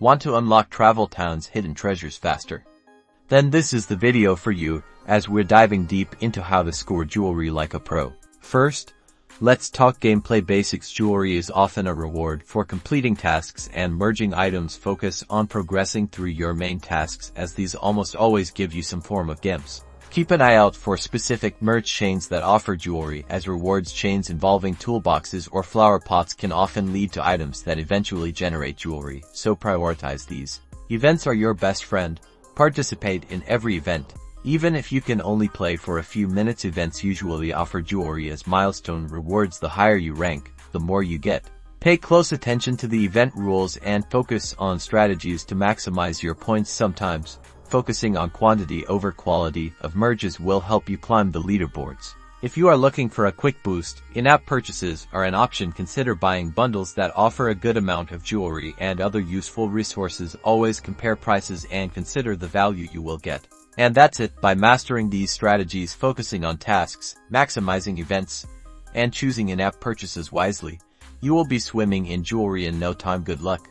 Want to unlock Travel Town's hidden treasures faster? Then this is the video for you, as we're diving deep into how to score jewelry like a pro. First, let's talk gameplay basics. Jewelry is often a reward for completing tasks, and merging items focus on progressing through your main tasks, as these almost always give you some form of gems. Keep an eye out for specific merge chains that offer jewelry as rewards. Chains involving toolboxes or flower pots can often lead to items that eventually generate jewelry, so prioritize these. Events are your best friend. Participate in every event. Even if you can only play for a few minutes, events usually offer jewelry as milestone rewards. The higher you rank, the more you get. Pay close attention to the event rules and focus on strategies to maximize your points. Sometimes, focusing on quantity over quality of merges will help you climb the leaderboards. If you are looking for a quick boost, in-app purchases are an option. Consider buying bundles that offer a good amount of jewelry and other useful resources. Always compare prices and consider the value you will get. And that's it. By mastering these strategies, focusing on tasks, maximizing events, and choosing in-app purchases wisely, you will be swimming in jewelry in no time. Good luck.